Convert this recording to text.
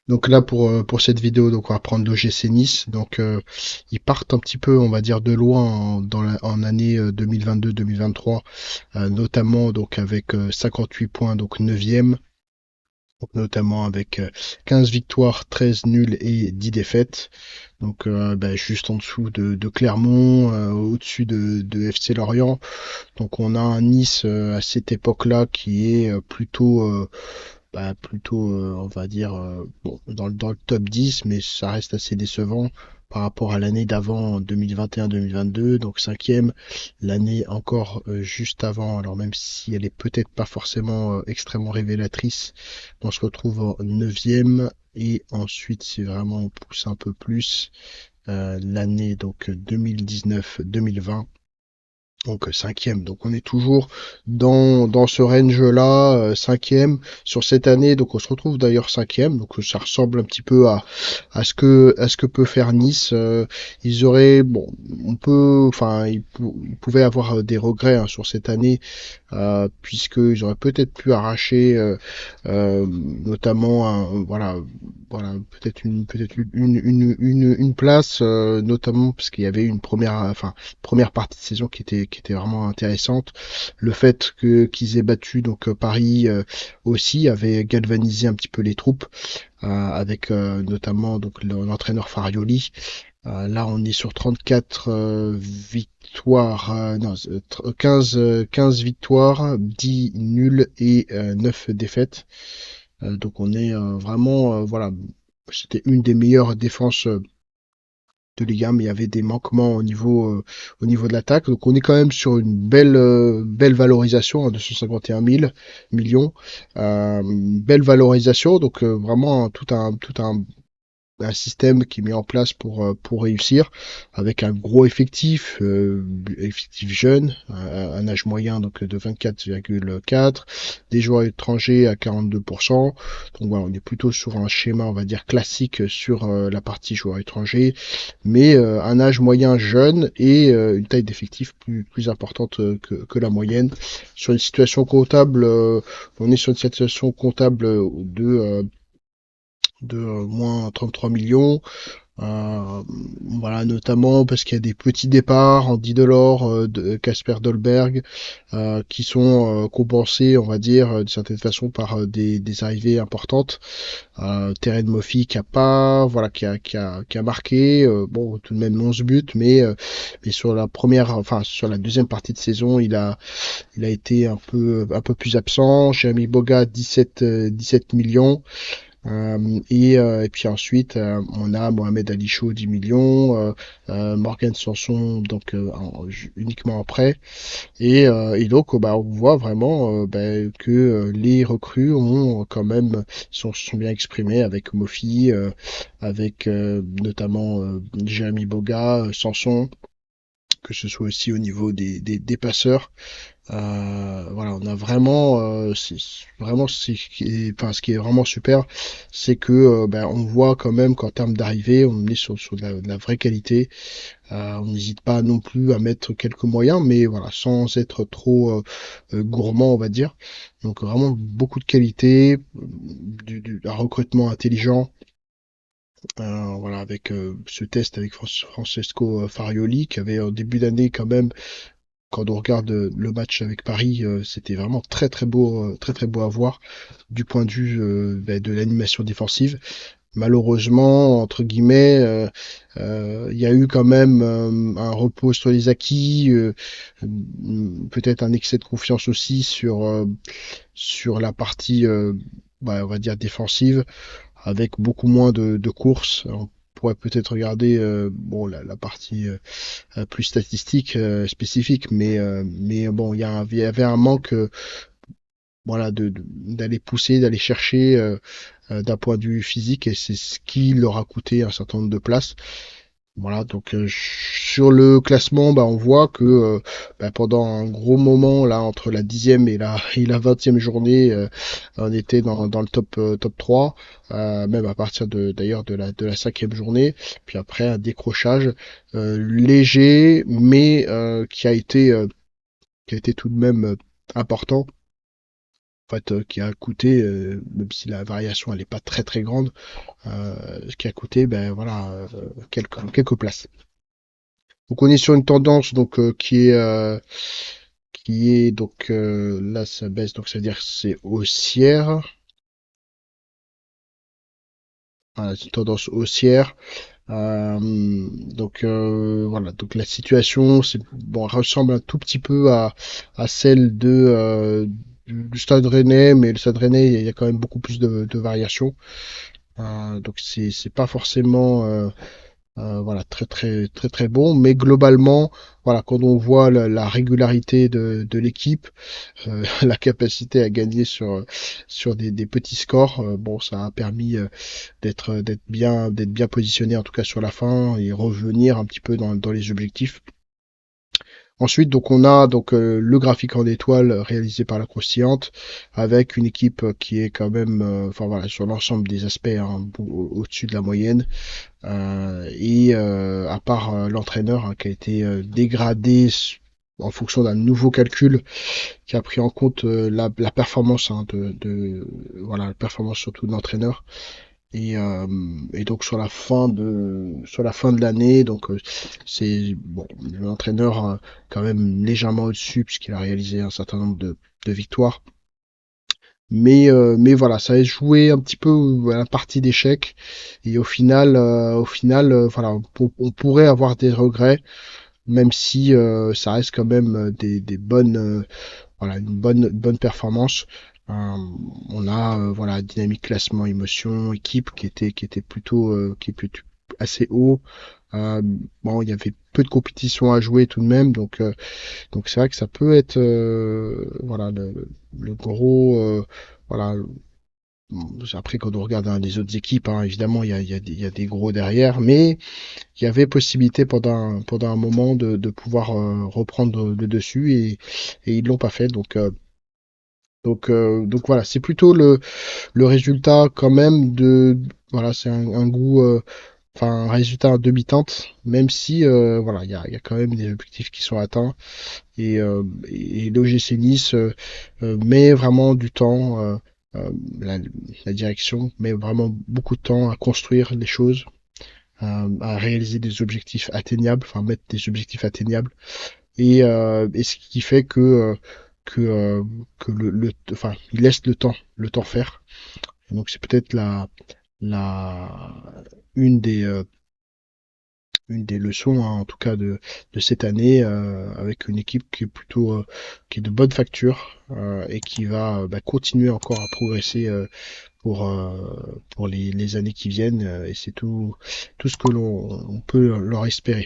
Donc là pour cette vidéo, donc on va prendre l'OGC Nice. Donc ils partent un petit peu, on va dire, de loin en année 2022-2023, notamment donc avec 58 points, donc 9e, donc notamment avec 15 victoires, 13 nuls et 10 défaites. Donc juste en dessous de Clermont, au-dessus de FC Lorient. Donc on a un Nice à cette époque-là qui est plutôt, on va dire, bon, dans le top 10, mais ça reste assez décevant par rapport à l'année d'avant, 2021-2022, donc cinquième, l'année encore juste avant, alors même si elle est peut-être pas forcément extrêmement révélatrice, on se retrouve en neuvième, et ensuite, si vraiment on pousse un peu plus, l'année donc 2019-2020, donc cinquième. Donc on est toujours dans ce range-là, cinquième sur cette année. Donc on se retrouve d'ailleurs cinquième. Donc ça ressemble un petit peu à ce que peut faire Nice. Ils auraient, bon, on peut, enfin, ils pouvaient avoir des regrets hein, sur cette année, puisqu'ils auraient peut-être pu arracher, notamment, voilà, peut-être une place, notamment parce qu'il y avait une première partie de saison qui était vraiment intéressante. Le fait que qu'ils aient battu donc Paris aussi avait galvanisé un petit peu les troupes, avec notamment donc l'entraîneur Farioli. Là, on est sur 34 victoires, non, 15 victoires, 10 nuls et 9 défaites. Donc on est vraiment, voilà, c'était une des meilleures défenses de Ligue 1, mais il y avait des manquements au niveau de l'attaque. Donc on est quand même sur une belle valorisation, hein, 251 000 millions. Belle valorisation, donc vraiment un système qui est mis en place pour réussir, avec un gros effectif jeune, un âge moyen donc de 24,4, des joueurs étrangers à 42%. Donc voilà, on est plutôt sur un schéma, on va dire, classique sur la partie joueurs étrangers, mais un âge moyen jeune et une taille d'effectif plus importante que la moyenne. Sur une situation comptable, on est sur une situation comptable de moins 33 millions. Euh, voilà, notamment parce qu'il y a des petits départs en Delors, de Casper Dolberg, qui sont compensés, on va dire, d'une certaine façon par des arrivées importantes. Terren Moffi qui a pas, voilà, qui a marqué, bon, tout de même 11 buts, mais sur la première, enfin, sur la deuxième partie de saison, il a été un peu plus absent. Jérémy Boga, 17 millions. Et puis ensuite, on a Mohamed Ali Chaud, 10 millions, Morgan Sanson, donc uniquement en prêt. Et donc, bah, on voit vraiment que les recrues ont quand même sont bien exprimées avec Mofi, avec notamment Jérémy Boga, Sanson, que ce soit aussi au niveau des passeurs. Voilà, on a vraiment, vraiment ce qui est vraiment super, c'est que on voit quand même qu'en termes d'arrivée, on est sur de la vraie qualité. On n'hésite pas non plus à mettre quelques moyens, mais voilà, sans être trop gourmand, on va dire. Donc vraiment beaucoup de qualité, un recrutement intelligent. Voilà, avec ce test avec Francesco Farioli, qui avait en début d'année quand même, quand on regarde le match avec Paris, c'était vraiment très très beau à voir du point de vue de l'animation défensive. Malheureusement, entre guillemets, il y a eu quand même un repos sur les acquis, peut-être un excès de confiance aussi sur la partie, on va dire défensive, avec beaucoup moins de courses. On pourrait peut-être regarder bon la partie plus statistique spécifique, mais bon, il y avait un manque, voilà, d'aller pousser, d'aller chercher d'un point de vue physique, et c'est ce qui leur a coûté un certain nombre de places. Voilà, donc sur le classement, on voit que pendant un gros moment, là, entre la 10e et la 20e journée, on était dans le top 3, même à partir d'ailleurs de la 5e journée. Puis après, un décrochage léger, mais qui a été tout de même important. fait qui a coûté, même si la variation elle est pas très très grande, ce qui a coûté ben voilà quelques places. Donc on est sur une tendance donc qui est donc là ça baisse donc ça veut dire que c'est haussière. Voilà, c'est une tendance haussière. Voilà, donc la situation c'est bon ressemble un tout petit peu à celle du Stade Rennais, mais le Stade Rennais il y a quand même beaucoup plus de variations. Donc c'est pas forcément voilà très très très très bon, mais globalement voilà quand on voit la régularité de l'équipe, la capacité à gagner sur des petits scores, bon ça a permis d'être bien positionné en tout cas sur la fin et revenir un petit peu dans les objectifs. Ensuite, donc on a donc le graphique en étoile réalisé par la croustillante avec une équipe qui est quand même, enfin voilà, sur l'ensemble des aspects hein, au-dessus de la moyenne. À part l'entraîneur hein, qui a été dégradé en fonction d'un nouveau calcul qui a pris en compte la performance hein, voilà la performance surtout de l'entraîneur et donc sur la fin de l'année, donc c'est bon, l'entraîneur quand même légèrement au-dessus puisqu'il a réalisé un certain nombre de victoires. Mais voilà, ça a joué un petit peu à la partie d'échecs et au final, voilà, on pourrait avoir des regrets, même si ça reste quand même des bonnes voilà, une bonne performance. Euh, on a voilà dynamique classement émotion équipe qui était plutôt qui est plutôt assez haut. Euh, bon, il y avait peu de compétition à jouer tout de même, donc c'est vrai que ça peut être voilà le gros voilà. Après, quand on regarde hein, les autres équipes, hein, évidemment, il y a des gros derrière, mais il y avait possibilité pendant un moment de pouvoir reprendre le dessus et ils l'ont pas fait. Donc voilà, c'est plutôt le résultat quand même voilà, c'est un goût, enfin un résultat à demi-teinte, même si voilà, il y a quand même des objectifs qui sont atteints et l'OGC Nice met vraiment du temps, euh, la, la direction met vraiment beaucoup de temps à construire les choses, à réaliser des objectifs atteignables, enfin mettre des objectifs atteignables et ce qui fait que, euh, que enfin, il laisse le temps faire. Et donc c'est peut-être la, une des, euh, une des leçons, hein, en tout cas de cette année, avec une équipe qui est plutôt, qui est de bonne facture et qui va bah, continuer encore à progresser pour les années qui viennent. Et c'est tout ce que l'on peut leur espérer.